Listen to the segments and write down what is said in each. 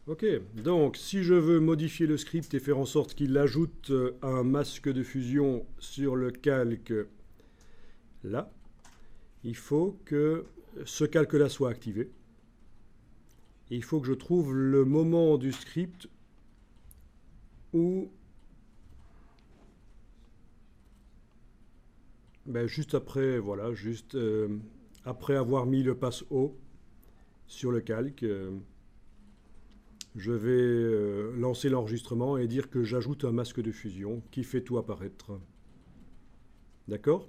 Ok, donc si je veux modifier le script et faire en sorte qu'il ajoute un masque de fusion sur le calque là, il faut que ce calque-là soit activé. Et il faut que je trouve le moment du script où, ben, juste après, voilà, juste après avoir mis le passe haut sur le calque, je vais lancer l'enregistrement et dire que j'ajoute un masque de fusion qui fait tout apparaître. D'accord?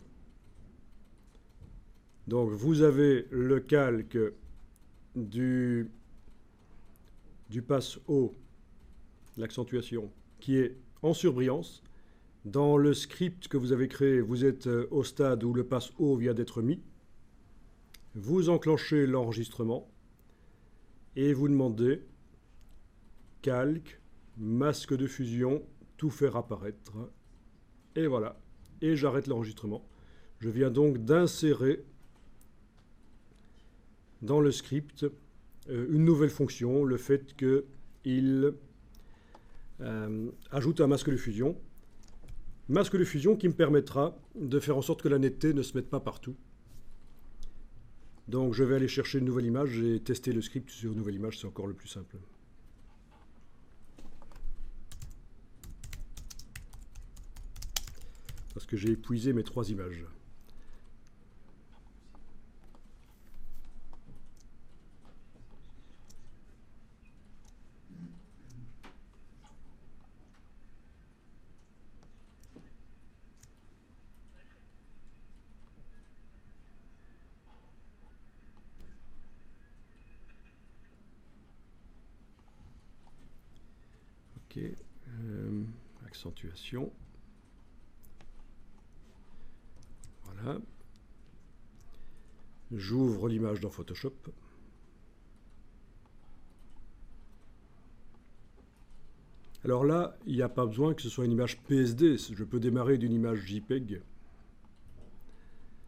Donc vous avez le calque du, du passe haut, l'accentuation, qui est en surbrillance. Dans le script que vous avez créé, vous êtes au stade où le passe haut vient d'être mis. Vous enclenchez l'enregistrement et vous demandez calque, masque de fusion, tout faire apparaître. Et voilà. Et j'arrête l'enregistrement. Je viens donc d'insérer dans le script une nouvelle fonction, le fait qu'il ajoute un masque de fusion. Masque de fusion qui me permettra de faire en sorte que la netteté ne se mette pas partout. Donc je vais aller chercher une nouvelle image et tester le script sur une nouvelle image, c'est encore le plus simple. Parce que j'ai épuisé mes 3 images. Ok, accentuation. Voilà. J'ouvre l'image dans Photoshop. Alors là, il n'y a pas besoin que ce soit une image PSD, je peux démarrer d'une image JPEG.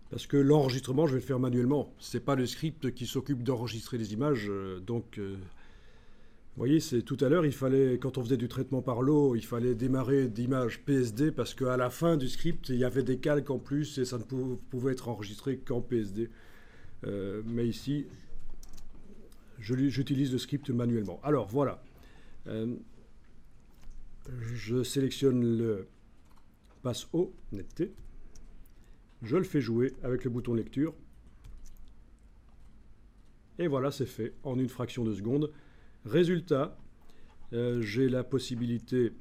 Parce que l'enregistrement, je vais le faire manuellement. Ce n'est pas le script qui s'occupe d'enregistrer les images. Vous voyez, c'est tout à l'heure, il fallait, quand on faisait du traitement par l'eau, il fallait démarrer d'images PSD parce qu'à la fin du script, il y avait des calques en plus et ça ne pouvait être enregistré qu'en PSD. Mais ici, j'utilise le script manuellement. Alors voilà. Je sélectionne le passe haut, netteté. Je le fais jouer avec le bouton lecture. Et voilà, c'est fait en une fraction de seconde. Résultat, j'ai la possibilité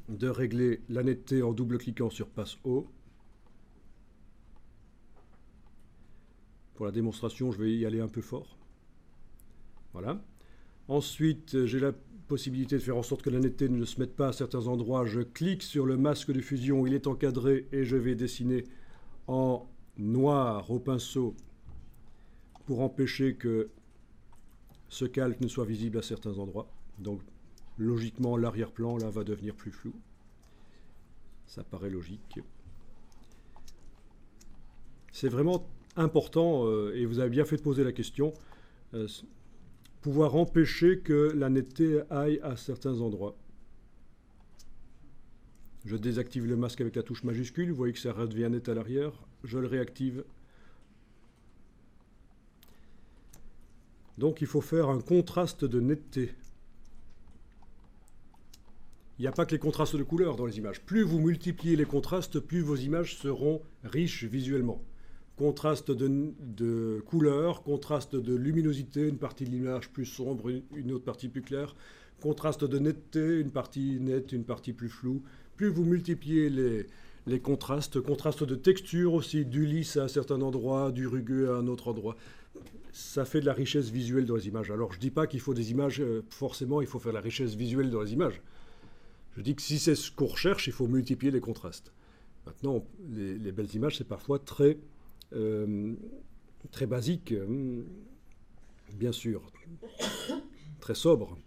de régler la netteté en double-cliquant sur passe haut. Pour la démonstration, je vais y aller un peu fort. Voilà. Ensuite, j'ai la possibilité de faire en sorte que la netteté ne se mette pas à certains endroits. Je clique sur le masque de fusion, il est encadré et je vais dessiner en noir au pinceau pour empêcher que ce calque ne soit visible à certains endroits. Donc logiquement l'arrière-plan là va devenir plus flou. Ça paraît logique. C'est vraiment important, et vous avez bien fait de poser la question, pouvoir empêcher que la netteté aille à certains endroits. Je désactive le masque avec la touche majuscule, vous voyez que ça redevient net à l'arrière. Je le réactive. Donc il faut faire un contraste de netteté. Il n'y a pas que les contrastes de couleurs dans les images. Plus vous multipliez les contrastes, plus vos images seront riches visuellement. Contraste de couleurs, contraste de luminosité, une partie de l'image plus sombre, une autre partie plus claire. Contraste de netteté, une partie nette, une partie plus floue. Plus vous multipliez les contrastes, contraste de texture aussi, du lisse à un certain endroit, du rugueux à un autre endroit. Ça fait de la richesse visuelle dans les images. Alors je ne dis pas qu'il faut des images, forcément il faut faire la richesse visuelle dans les images. Je dis que si c'est ce qu'on recherche, il faut multiplier les contrastes. Maintenant, les belles images, c'est parfois très basique, bien sûr, très sobre.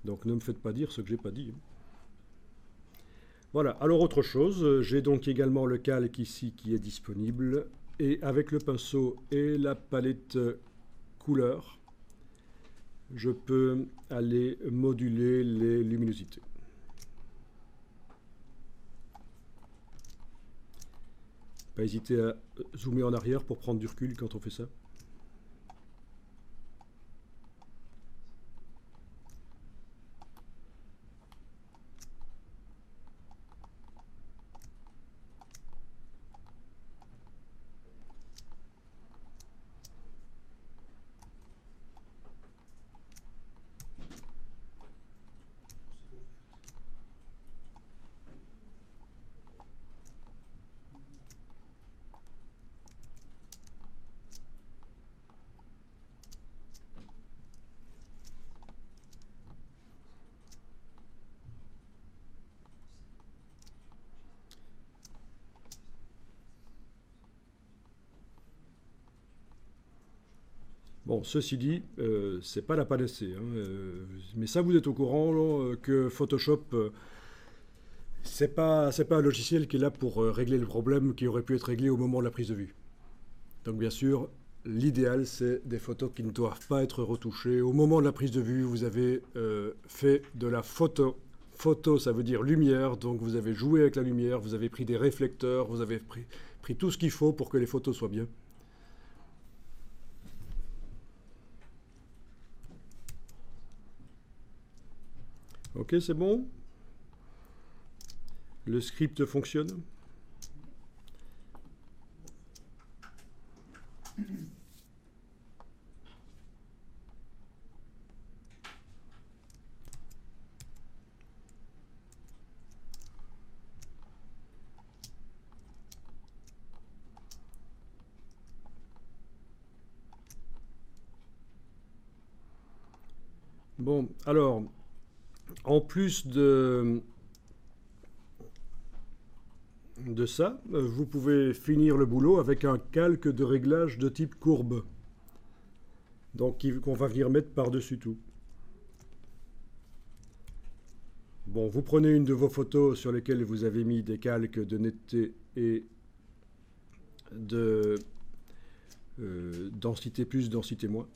Donc ne me faites pas dire ce que j'ai pas dit. Voilà, alors autre chose, j'ai donc également le calque ici qui est disponible, et avec le pinceau et la palette couleur, je peux aller moduler les luminosités. Pas hésiter à zoomer en arrière pour prendre du recul quand on fait ça. Bon, ceci dit, c'est pas la panacée, hein, mais ça, vous êtes au courant là, que Photoshop, c'est pas un logiciel qui est là pour régler le problème qui aurait pu être réglé au moment de la prise de vue. Donc bien sûr, l'idéal, c'est des photos qui ne doivent pas être retouchées. Au moment de la prise de vue, vous avez fait de la photo. Photo, ça veut dire lumière, donc vous avez joué avec la lumière, vous avez pris des réflecteurs, vous avez pris tout ce qu'il faut pour que les photos soient bien. Ok, c'est bon? Le script fonctionne? Bon, alors, en plus de ça, vous pouvez finir le boulot avec un calque de réglage de type courbe. Donc, qu'on va venir mettre par-dessus tout. Bon, vous prenez une de vos photos sur lesquelles vous avez mis des calques de netteté et de densité plus, densité moins.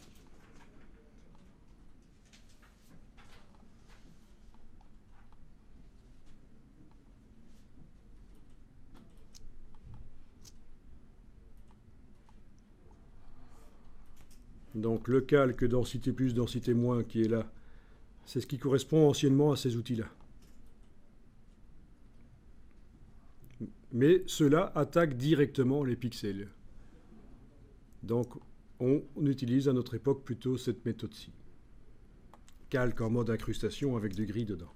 Donc le calque densité plus, densité moins qui est là, c'est ce qui correspond anciennement à ces outils-là. Mais cela attaque directement les pixels. Donc on utilise à notre époque plutôt cette méthode-ci. Calque en mode incrustation avec des grilles dedans.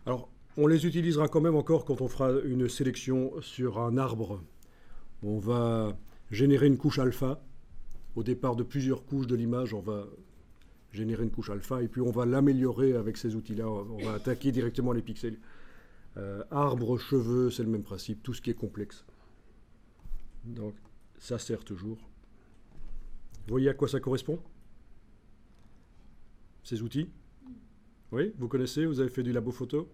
Alors on les utilisera quand même encore quand on fera une sélection sur un arbre. On va générer une couche alpha. Au départ de plusieurs couches de l'image, on va générer une couche alpha et puis on va l'améliorer avec ces outils-là. On va attaquer directement les pixels. Arbre, cheveux, c'est le même principe, tout ce qui est complexe. Donc ça sert toujours. Vous voyez à quoi ça correspond? Ces outils? Oui, vous connaissez, vous avez fait du labo photo?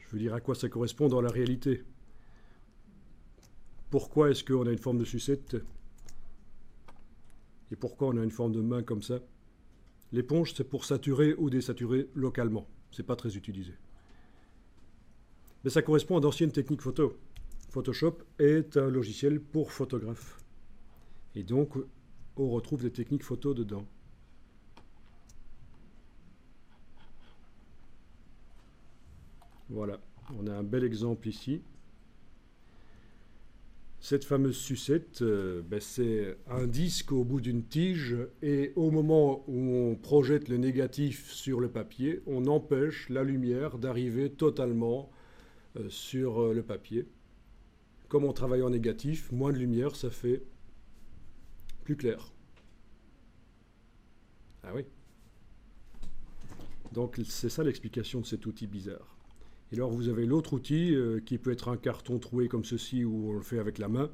Je veux dire à quoi ça correspond dans la réalité. Pourquoi est-ce qu'on a une forme de sucette? Et pourquoi on a une forme de main comme ça? L'éponge, c'est pour saturer ou désaturer localement. C'est pas très utilisé. Mais ça correspond à d'anciennes techniques photo. Photoshop est un logiciel pour photographe. Et donc, on retrouve des techniques photo dedans. Voilà, on a un bel exemple ici. Cette fameuse sucette, c'est un disque au bout d'une tige et au moment où on projette le négatif sur le papier, on empêche la lumière d'arriver totalement sur le papier. Comme on travaille en négatif, moins de lumière, ça fait plus clair. Ah oui. Donc c'est ça l'explication de cet outil bizarre. Et alors vous avez l'autre outil qui peut être un carton troué comme ceci où on le fait avec la main.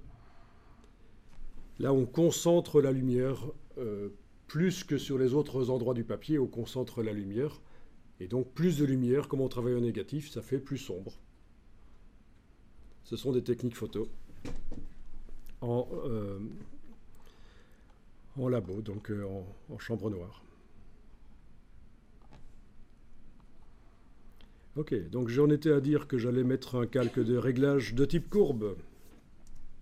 Là on concentre la lumière plus que sur les autres endroits du papier, on concentre la lumière Et donc plus de lumière, comme on travaille au négatif, ça fait plus sombre. Ce sont des techniques photo en labo, donc en chambre noire. Ok, donc j'en étais à dire que j'allais mettre un calque de réglage de type courbe.